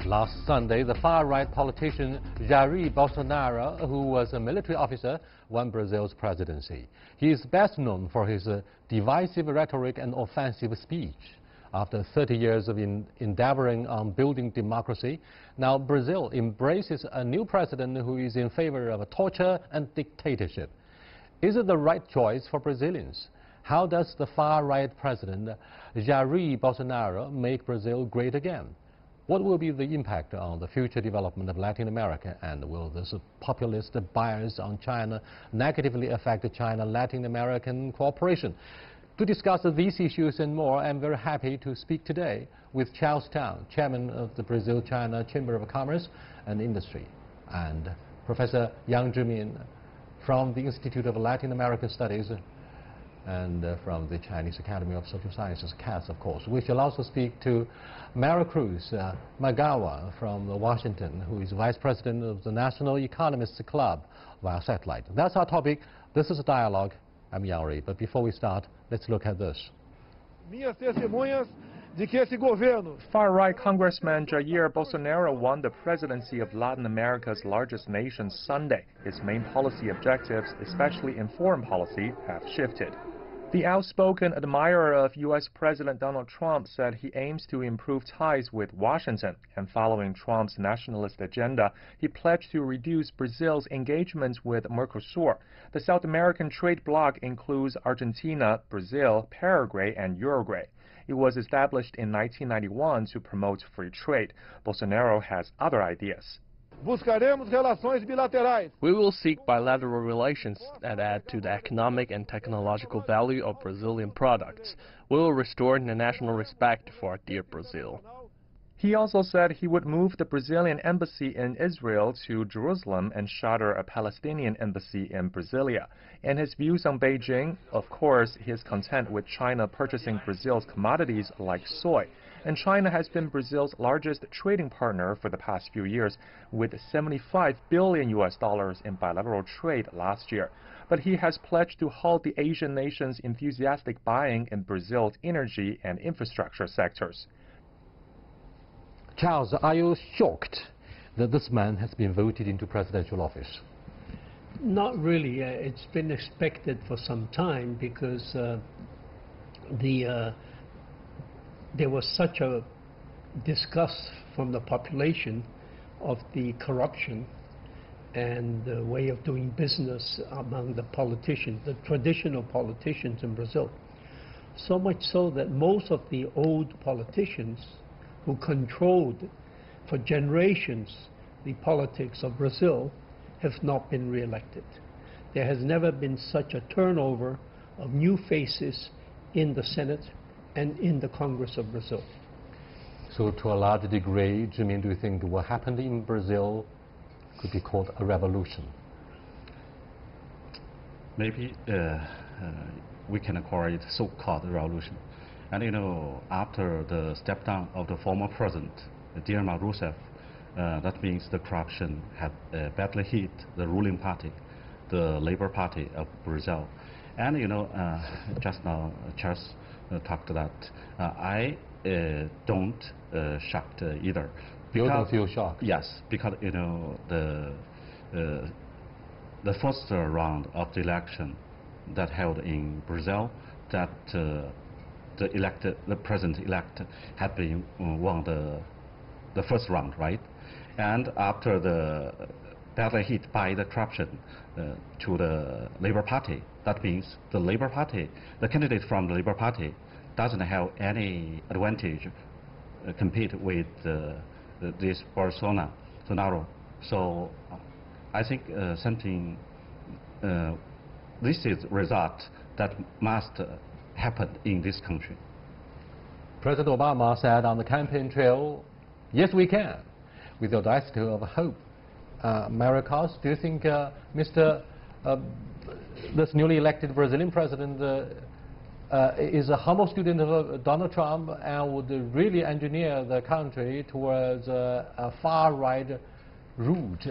Last Sunday, the far-right politician Jair Bolsonaro, who was a military officer, won Brazil's presidency. He is best known for his divisive rhetoric and offensive speech. After 30 years of endeavoring on building democracy, now Brazil embraces a new president who is in favor of torture and dictatorship. Is it the right choice for Brazilians? How does the far-right president Jair Bolsonaro make Brazil great again? What will be the impact on the future development of Latin America, and will this populist bias on China negatively affect China-Latin American cooperation? To discuss these issues and more, I'm very happy to speak today with Charles Tang, chairman of the Brazil-China Chamber of Commerce and Industry, and Professor Yang Zhimin from the Institute of Latin American Studies and from the Chinese Academy of Social Sciences, CAS, of course. We shall also speak to Maricruz Magawa from Washington, who is Vice President of the National Economists Club via satellite. That's our topic. This is a dialogue. I'm Yang Rui. But before we start, let's look at this. Far-right Congressman Jair Bolsonaro won the presidency of Latin America's largest nation Sunday. His main policy objectives, especially in foreign policy, have shifted. The outspoken admirer of U.S. President Donald Trump said he aims to improve ties with Washington, and following Trump's nationalist agenda, he pledged to reduce Brazil's engagements with Mercosur. The South American trade bloc includes Argentina, Brazil, Paraguay, and Uruguay. It was established in 1991 to promote free trade. Bolsonaro has other ideas. We will seek bilateral relations that add to the economic and technological value of Brazilian products. We will restore the national respect for our dear Brazil. He also said he would move the Brazilian embassy in Israel to Jerusalem and charter a Palestinian embassy in Brasilia. And his views on Beijing, of course, he is content with China purchasing Brazil's commodities like soy. And China has been Brazil's largest trading partner for the past few years, with $75 billion in bilateral trade last year. But he has pledged to halt the Asian nation's enthusiastic buying in Brazil's energy and infrastructure sectors. Charles, are you shocked that this man has been voted into presidential office? Not really. It's been expected for some time because there was such a disgust from the population of the corruption and the way of doing business among the politicians, the traditional politicians in Brazil. So much so that most of the old politicians who controlled for generations the politics of Brazil have not been re-elected. There has never been such a turnover of new faces in the Senate and in the Congress of Brazil. So to a large degree, Zhimin, do you think what happened in Brazil could be called a revolution? Maybe we can call it so-called revolution. And you know, after the step down of the former president, Dilma Rousseff, that means the corruption had badly hit the ruling party, the Labour Party of Brazil. And you know, just now Charles talked that I don't shocked either. You don't feel shocked? Yes, because you know the first round of the election that held in Brazil, that the president-elect had been won the first round, right? And after the badly hit by the corruption to the Labour Party, that means the Labour Party, the candidate from the Labour Party, doesn't have any advantage compete with this Bolsonaro. So I think this is result that must happen in this country. President Obama said on the campaign trail, yes, we can, with the audacity of hope. Maricruz, do you think this newly elected Brazilian president is a humble student of Donald Trump and would really engineer the country towards a far-right route?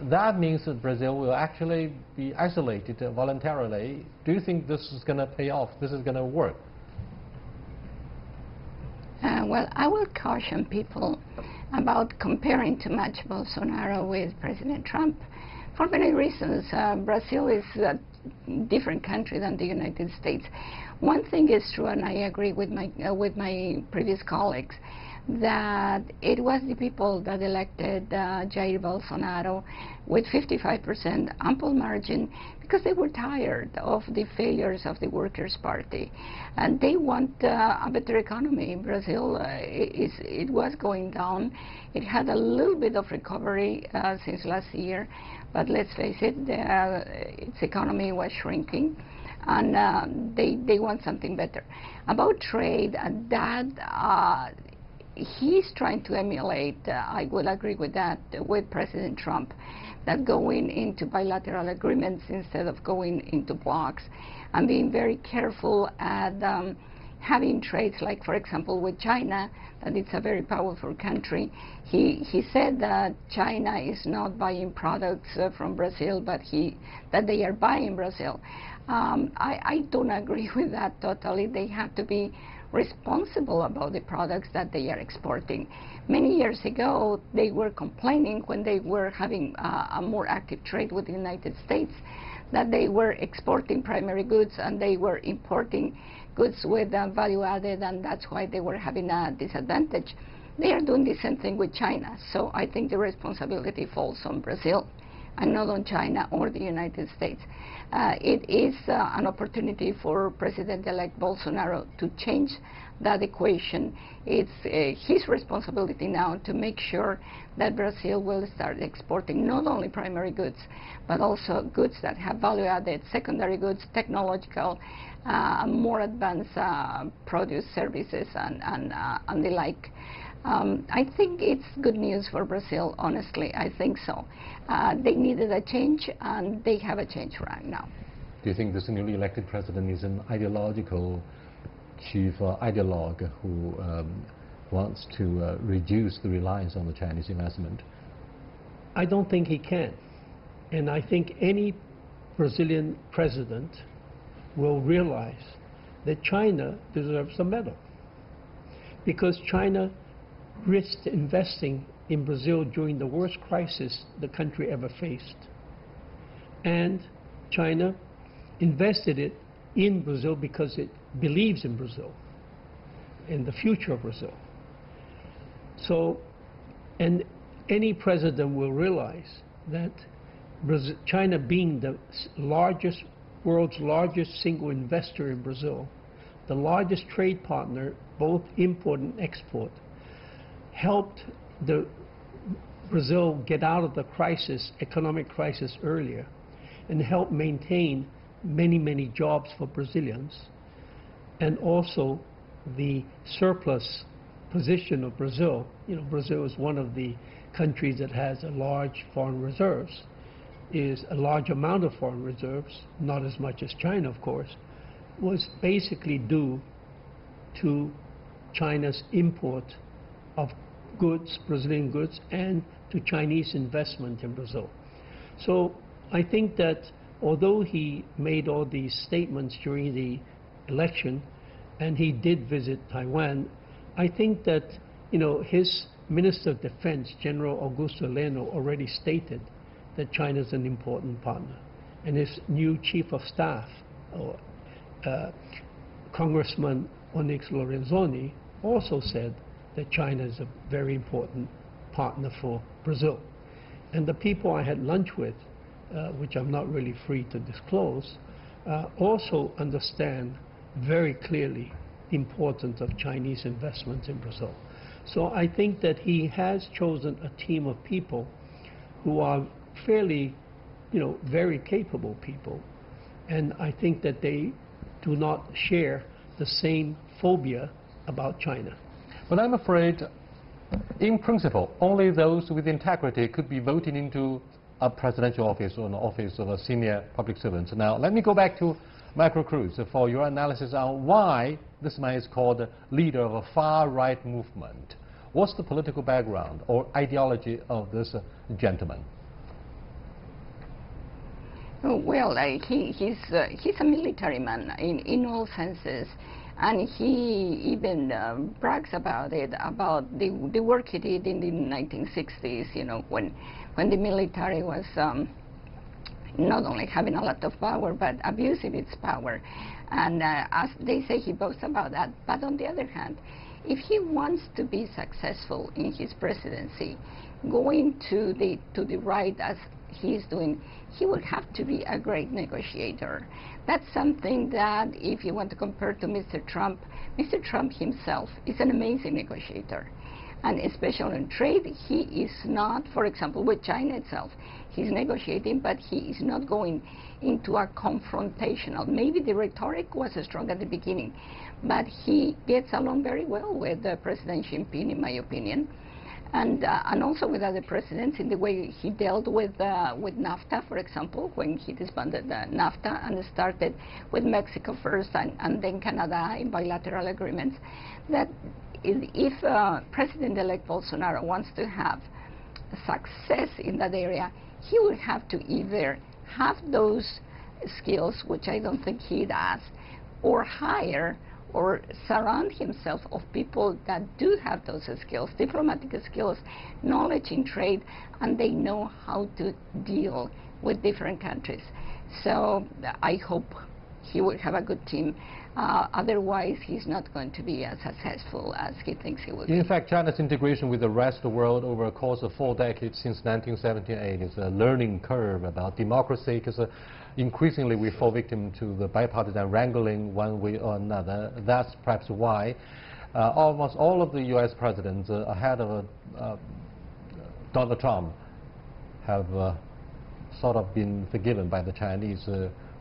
That means that Brazil will actually be isolated voluntarily. Do you think this is going to pay off? This is going to work? Well, I will caution people about comparing too much Bolsonaro with President Trump. For many reasons, Brazil is a different country than the United States. One thing is true, and I agree with my previous colleagues, that it was the people that elected Jair Bolsonaro with 55% ample margin because they were tired of the failures of the Workers' Party, and they want a better economy. Brazil, it was going down. It had a little bit of recovery since last year, but let's face it, its economy was shrinking, and they want something better. About trade, he's trying to emulate, I would agree with that, with President Trump, that going into bilateral agreements instead of going into blocks, and being very careful at having trades, like, for example, with China, that it's a very powerful country. He said that China is not buying products from Brazil, but that they are buying Brazil. I don't agree with that totally. They have to be responsible about the products that they are exporting. Many years ago, they were complaining when they were having a more active trade with the United States that they were exporting primary goods and they were importing goods with value added, and that's why they were having a disadvantage. They are doing the same thing with China, so I think the responsibility falls on Brazil and not on China or the United States. It is an opportunity for President-elect Bolsonaro to change that equation. It's his responsibility now to make sure that Brazil will start exporting not only primary goods, but also goods that have value-added, secondary goods, technological, more advanced produce, services, and the like. I think it's good news for Brazil, honestly. I think so. They needed a change, and they have a change right now. Do you think this newly elected president is an ideological chief ideologue who wants to reduce the reliance on the Chinese investment? I don't think he can. And I think any Brazilian president will realize that China deserves a medal, because China risked investing in Brazil during the worst crisis the country ever faced. And China invested it in Brazil because it believes in Brazil, in the future of Brazil. So, and any president will realize that China, being the world's largest single investor in Brazil, the largest trade partner, both import and export, helped Brazil get out of the economic crisis earlier, and helped maintain many, many jobs for Brazilians, and also the surplus position of Brazil. You know, Brazil is one of the countries that has a large foreign reserves, is a large amount of foreign reserves, not as much as China, of course, was basically due to China's import of goods, Brazilian goods, and to Chinese investment in Brazil. So I think that although he made all these statements during the election, and he did visit Taiwan, I think that, you know, his Minister of Defense, General Augusto Heleno, already stated that China is an important partner. And his new Chief of Staff, Congressman Onyx Lorenzoni, also said that China is a very important partner for Brazil. And the people I had lunch with, which I'm not really free to disclose, also understand very clearly the importance of Chinese investments in Brazil. So I think that he has chosen a team of people who are fairly, you know, very capable people. And I think that they do not share the same phobia about China. But I'm afraid, in principle, only those with integrity could be voted into a presidential office or an office of a senior public servant. Now, let me go back to Michael Cruz for your analysis on why this man is called leader of a far-right movement. What's the political background or ideology of this gentleman? Well, he's a military man in all senses. And he even brags about it, about the work he did in the 1960s, you know, when the military was not only having a lot of power, but abusing its power. And as they say, he boasts about that. But on the other hand, if he wants to be successful in his presidency, going to the right as he is doing, he will have to be a great negotiator. That's something that, if you want to compare to Mr. Trump himself is an amazing negotiator. And especially in trade, he is not, for example, with China itself, he's negotiating, but he is not going into a confrontational. Maybe the rhetoric was strong at the beginning, but he gets along very well with President Xi Jinping, in my opinion. And also with other presidents in the way he dealt with NAFTA, for example, when he disbanded NAFTA and started with Mexico first and then Canada in bilateral agreements. That if President-elect Bolsonaro wants to have success in that area, he will have to either have those skills, which I don't think he does, or hire or surround himself of people that do have those skills, diplomatic skills, knowledge in trade, and they know how to deal with different countries. So I hope he will have a good team. Otherwise, he's not going to be as successful as he thinks he will be. In fact, China's integration with the rest of the world over a course of 4 decades since 1978 is a learning curve about democracy, because increasingly we fall victim to the bipartisan wrangling one way or another. That's perhaps why almost all of the U.S. presidents ahead of Donald Trump have sort of been forgiven by the Chinese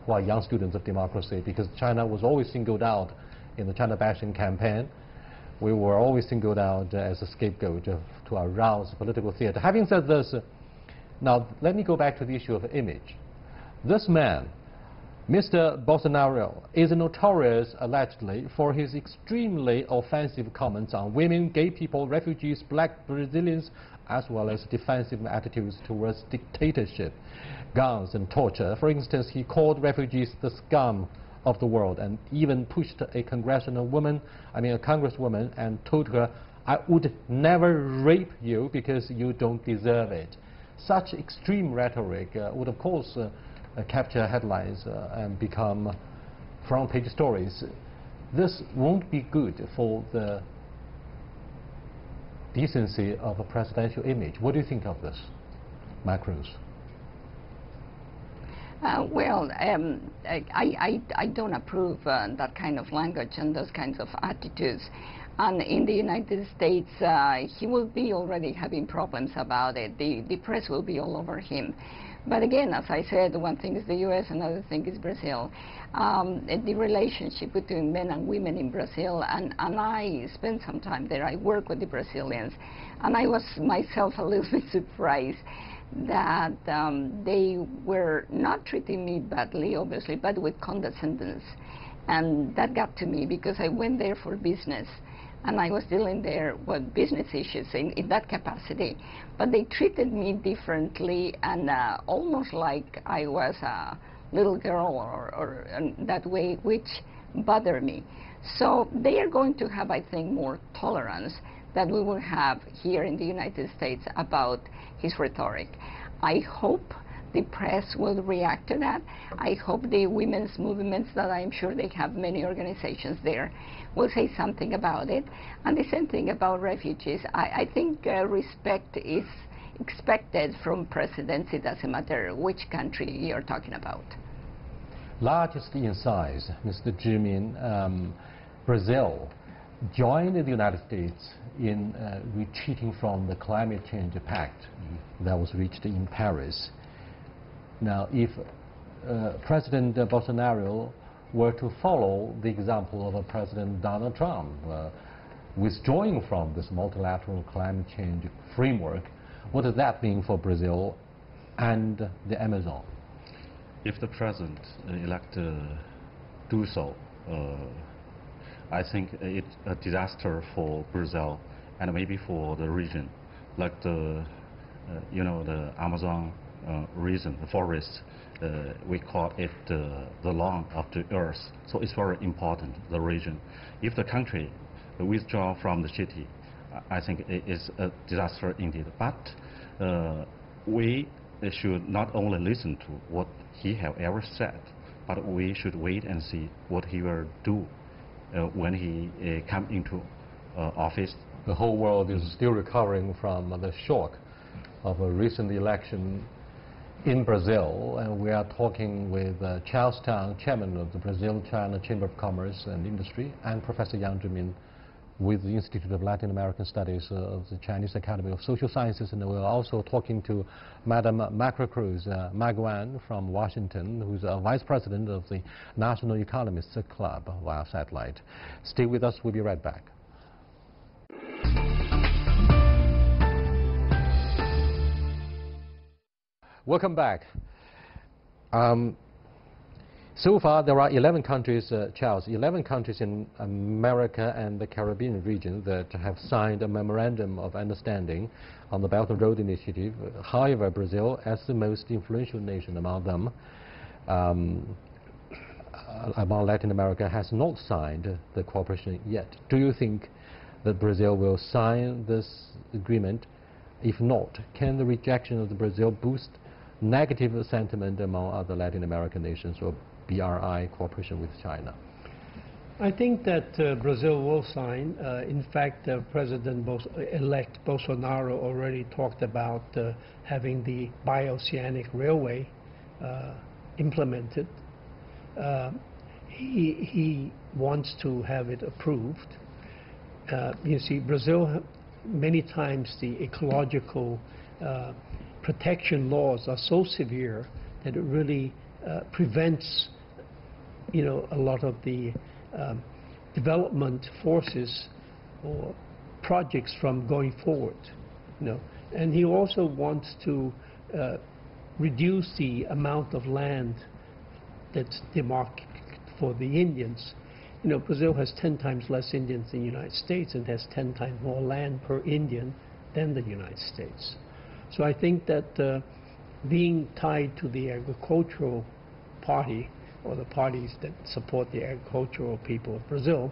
who are young students of democracy, because China was always singled out in the China bashing campaign. We were always singled out as a scapegoat to arouse political theater. Having said this, now let me go back to the issue of image. This man, Mr. Bolsonaro, is notorious, allegedly, for his extremely offensive comments on women, gay people, refugees, black Brazilians, as well as defensive attitudes towards dictatorship, guns and torture. For instance, he called refugees the scum of the world and even pushed a congresswoman, and told her, "I would never rape you because you don't deserve it." Such extreme rhetoric would, of course, capture headlines and become front-page stories. This won't be good for the decency of a presidential image. What do you think of this, Macruz? Well, I don't approve that kind of language and those kinds of attitudes. And in the United States, he will be already having problems about it. The press will be all over him. But again, as I said, one thing is the U.S., another thing is Brazil. The relationship between men and women in Brazil, and I spent some time there. I work with the Brazilians, and I was myself a little bit surprised that they were not treating me badly, obviously, but with condescendence. And that got to me because I went there for business, and I was dealing there with business issues in that capacity. But they treated me differently and almost like I was a little girl or that way, which bothered me. So they are going to have, I think, more tolerance that we will have here in the United States about his rhetoric. I hope the press will react to that. I hope the women's movements, that I'm sure they have many organizations there, will say something about it. And the same thing about refugees. I think respect is expected from presidents. It doesn't matter which country you're talking about. Largest in size, Mr. Jimin, Brazil joined the United States in retreating from the climate change pact that was reached in Paris. Now, if President Bolsonaro were to follow the example of President Donald Trump, withdrawing from this multilateral climate change framework, what does that mean for Brazil and the Amazon? If the president-elect do so, I think it's a disaster for Brazil and maybe for the region, like the Amazon reason, the forest, we call it the lung of the earth. So it's very important, the region. If the country withdraw from the city, I think it is a disaster indeed. But we should not only listen to what he have ever said, but we should wait and see what he will do when he come into office. The whole world is still recovering from the shock of a recent election in Brazil, and we are talking with Charles Tang, chairman of the Brazil-China Chamber of Commerce and Industry, and Professor Yang Zhimin with the Institute of Latin American Studies of the Chinese Academy of Social Sciences. And we're also talking to Madam Macra Cruz Maguan from Washington, who's a vice president of the National Economists Club via satellite. Stay with us, we'll be right back. Welcome back. So far, there are 11 countries, Charles, 11 countries in America and the Caribbean region that have signed a memorandum of understanding on the Belt and Road Initiative. However, Brazil, as the most influential nation among them, among Latin America, has not signed the cooperation yet. Do you think that Brazil will sign this agreement? If not, can the rejection of the Brazil boost negative sentiment among other Latin American nations or BRI cooperation with China? I think that Brazil will sign. In fact, President-elect Bolsonaro already talked about having the Bioceanic Railway implemented. He wants to have it approved. You see, Brazil, many times the ecological protection laws are so severe that it really prevents, you know, a lot of the development forces or projects from going forward, you know. And he also wants to reduce the amount of land that's demarcated for the Indians. You know, Brazil has 10 times less Indians than the United States and has 10 times more land per Indian than the United States. So I think that being tied to the agricultural party, or the parties that support the agricultural people of Brazil,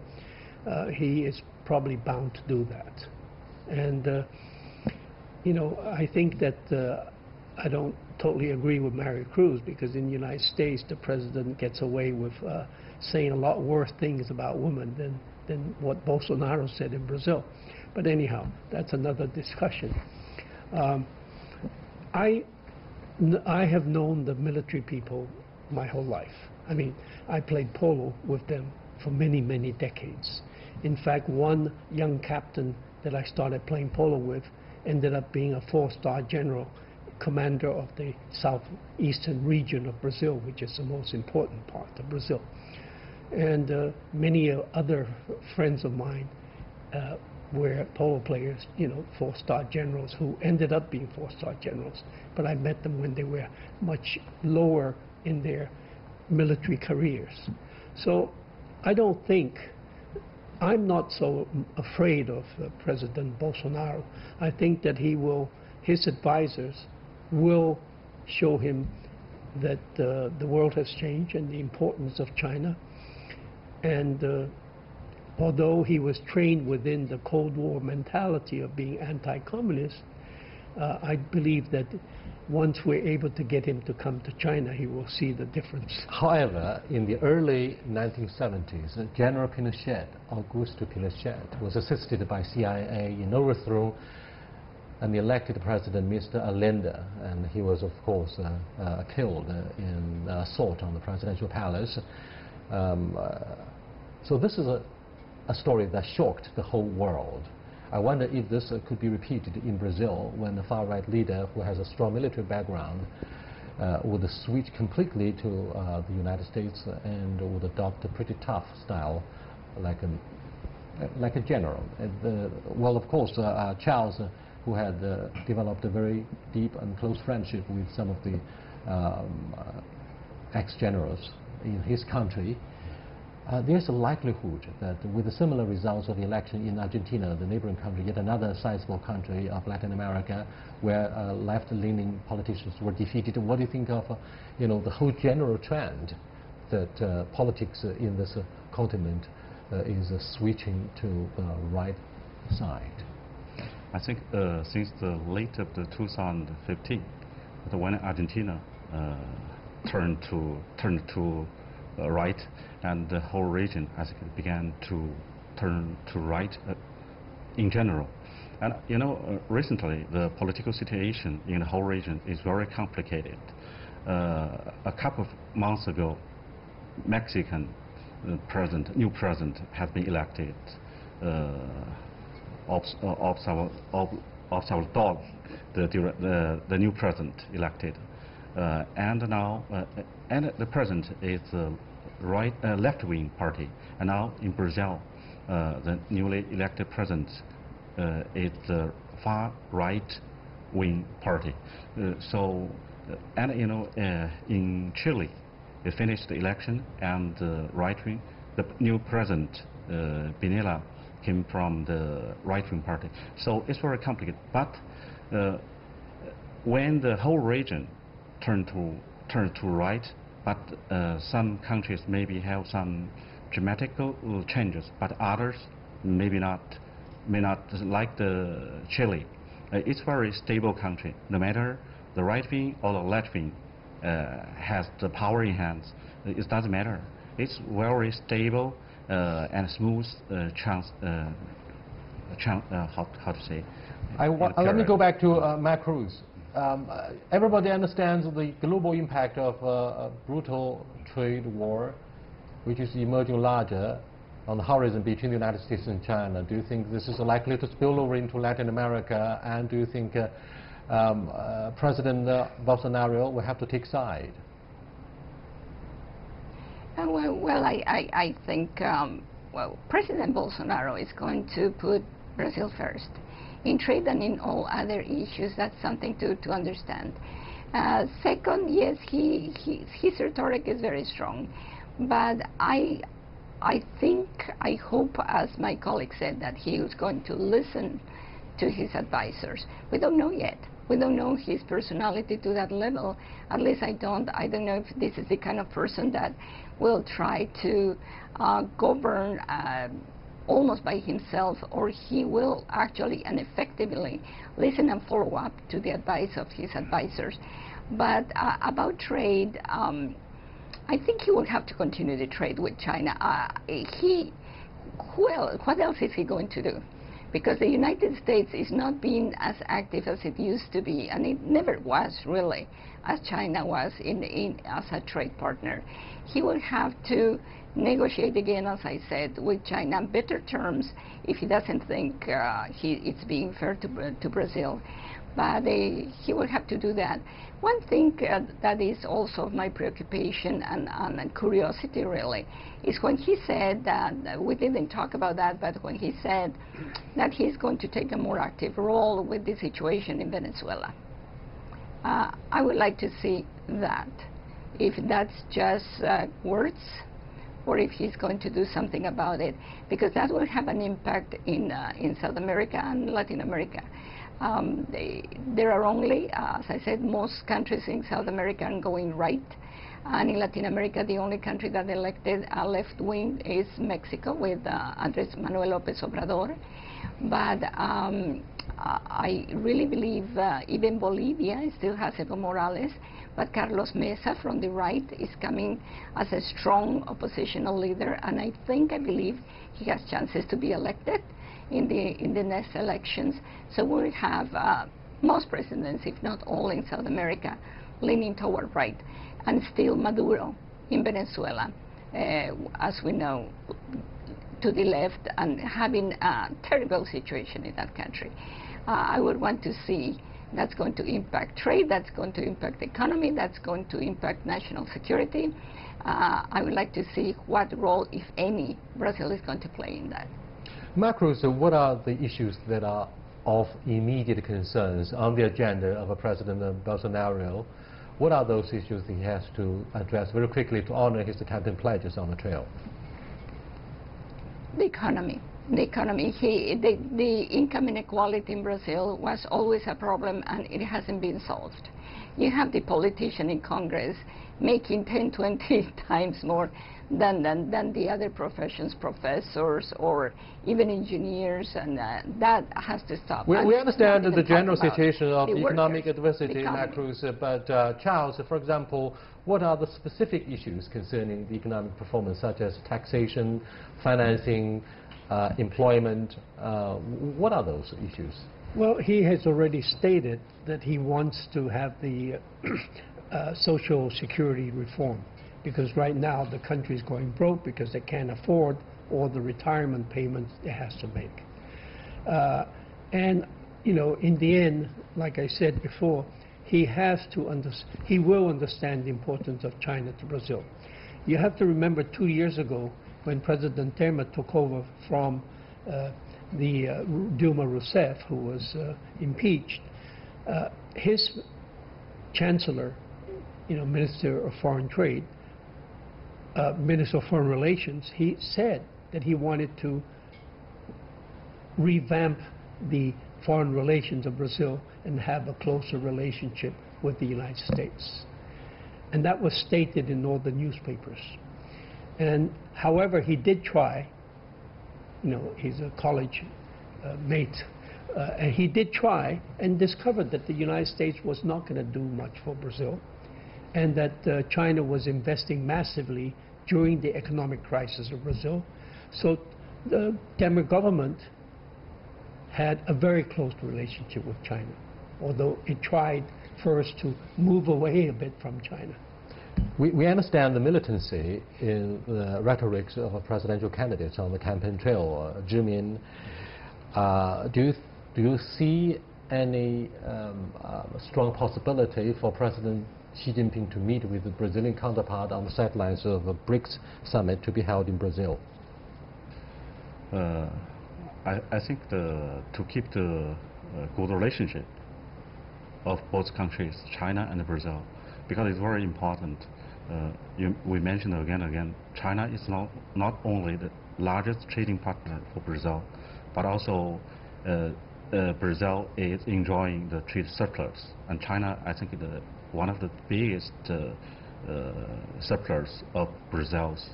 he is probably bound to do that. And, you know, I think that I don't totally agree with Mary Cruz, because in the United States, the president gets away with saying a lot worse things about women than what Bolsonaro said in Brazil. But anyhow, that's another discussion. I have known the military people my whole life. I mean, I played polo with them for many, many decades. In fact, one young captain that I started playing polo with ended up being a 4-star general, commander of the southeastern region of Brazil, which is the most important part of Brazil. And many other friends of mine were polo players, you know, 4-star generals who ended up being 4-star generals. But I met them when they were much lower in their military careers. So I don't think, I'm not so afraid of President Bolsonaro. I think that his advisors will show him that the world has changed and the importance of China. And although he was trained within the Cold War mentality of being anti-communist, I believe that once we're able to get him to come to China, he will see the difference. However, in the early 1970s, General Pinochet, Augusto Pinochet, was assisted by CIA in overthrow and the elected president, Mr. Allende, and he was, of course, killed in assault on the presidential palace. So this is a story that shocked the whole world. I wonder if this could be repeated in Brazil, when the far-right leader who has a strong military background would switch completely to the United States and would adopt a pretty tough style, like a general. Well, of course, Charles, who had developed a very deep and close friendship with some of the ex-generals in his country, There's a likelihood that with the similar results of the election in Argentina, the neighboring country, yet another sizable country of Latin America, where left-leaning politicians were defeated. What do you think of, the whole general trend that politics in this continent is switching to the right side? I think since the late of the 2015, when Argentina turned to right, and the whole region, I think, began to turn to right in general. And recently the political situation in the whole region is very complicated. A couple of months ago, Mexican new president has been elected. Observador, the new president elected, and now and the president is left-wing party, and now in Brazil, the newly elected president is the far right-wing party. In Chile, they finished the election, and right-wing, the new president Pineda came from the right-wing party. So it's very complicated. But when the whole region turned to right, but some countries maybe have some dramatic changes, but others may not, like the Chile. It's a very stable country. No matter the right wing or the left wing has the power in hands, it doesn't matter. It's very stable and smooth how to say. Let me go back to Macron's. Everybody understands the global impact of a brutal trade war, which is emerging larger on the horizon between the United States and China. Do you think this is likely to spill over into Latin America? And do you think President Bolsonaro will have to take side? I think President Bolsonaro is going to put Brazil first. In trade and in all other issues, that's something to understand. Second, yes, his rhetoric is very strong, but I hope, as my colleague said, that he is going to listen to his advisors. We don't know yet. We don't know his personality to that level. At least I don't know if this is the kind of person that will try to govern almost by himself, or he will actually and effectively listen and follow up to the advice of his advisors. But about trade, I think he will have to continue the trade with China. What else is he going to do? Because the United States is not being as active as it used to be, and it never was really, as China was as a trade partner. He will have to negotiate again, as I said, with China better terms if he doesn't think it's being fair to Brazil. But he will have to do that. One thing that is also of my preoccupation and curiosity really is when he said that, we didn't talk about that, but when he said that he's going to take a more active role with the situation in Venezuela. I would like to see that, if that's just words, or if he's going to do something about it, because that will have an impact in South America and Latin America. There are only, as I said, most countries in South America are going right, and in Latin America the only country that elected a left wing is Mexico with Andrés Manuel López Obrador. But I really believe even Bolivia still has Evo Morales, but Carlos Mesa from the right is coming as a strong oppositional leader, and I believe he has chances to be elected in the next elections. So we'll have most presidents, if not all, in South America leaning toward right, and still Maduro in Venezuela, as we know, to the left, and having a terrible situation in that country. I would want to see that's going to impact trade, that's going to impact the economy, that's going to impact national security. I would like to see what role, if any, Brazil is going to play in that. Macro, so what are the issues that are of immediate concerns on the agenda of President Bolsonaro? What are those issues he has to address very quickly to honor his campaign pledges on the trail? The economy. The economy. The income inequality in Brazil was always a problem, and it hasn't been solved. You have the politician in Congress making 10, 20 times more than the other professions, professors or even engineers, and that has to stop. We understand the general situation of the economic workers, adversity in La Cruz, but Charles, for example, what are the specific issues concerning the economic performance, such as taxation, financing, employment? What are those issues? Well, he has already stated that he wants to have the social security reform, because right now the country is going broke because they can't afford all the retirement payments it has to make. And, you know, in the end, like I said before, he will understand the importance of China to Brazil. You have to remember 2 years ago when President Temer took over from the Dilma Rousseff, who was impeached, his chancellor, you know, Minister of Foreign Trade, Minister of Foreign Relations, he said that he wanted to revamp the foreign relations of Brazil and have a closer relationship with the United States. And that was stated in all the newspapers. And however, he did try, you know, he's a college mate, and he did try and discovered that the United States was not going to do much for Brazil, and that China was investing massively during the economic crisis of Brazil. So the Temer government had a very close relationship with China, although it tried first to move away a bit from China. We understand the militancy in the rhetorics of presidential candidates on the campaign trail. Zhimin, do you see any strong possibility for President Xi Jinping to meet with the Brazilian counterpart on the sidelines of a BRICS summit to be held in Brazil? I think to keep the good relationship of both countries, China and Brazil, because it's very important. We mentioned again and again, China is not only the largest trading partner for Brazil, but also Brazil is enjoying the trade surplus, and China, I think, is one of the biggest surplus of Brazil's.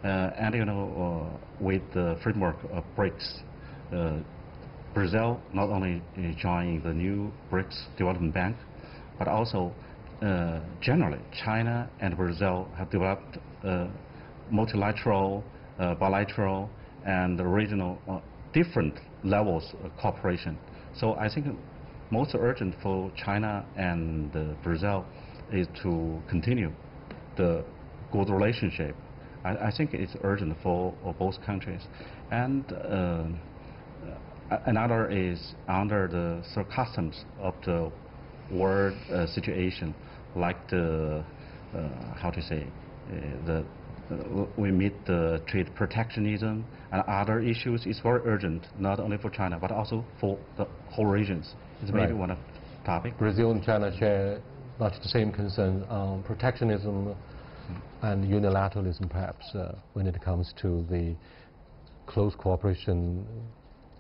And you know, with the framework of BRICS, Brazil not only joining the new BRICS Development Bank, but also generally China and Brazil have developed multilateral, bilateral, and regional different levels of cooperation. So I think most urgent for China and Brazil is to continue the good relationship. I think it's urgent for both countries. And another is under the circumstances of the world situation, like the how to say, we meet the trade protectionism and other issues. It's very urgent, not only for China but also for the whole regions. It's maybe one of the topics. Brazil and China share much the same concern on protectionism and unilateralism, perhaps, when it comes to the close cooperation,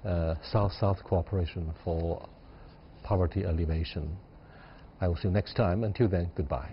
South-South cooperation for poverty alleviation. I will see you next time. Until then, goodbye.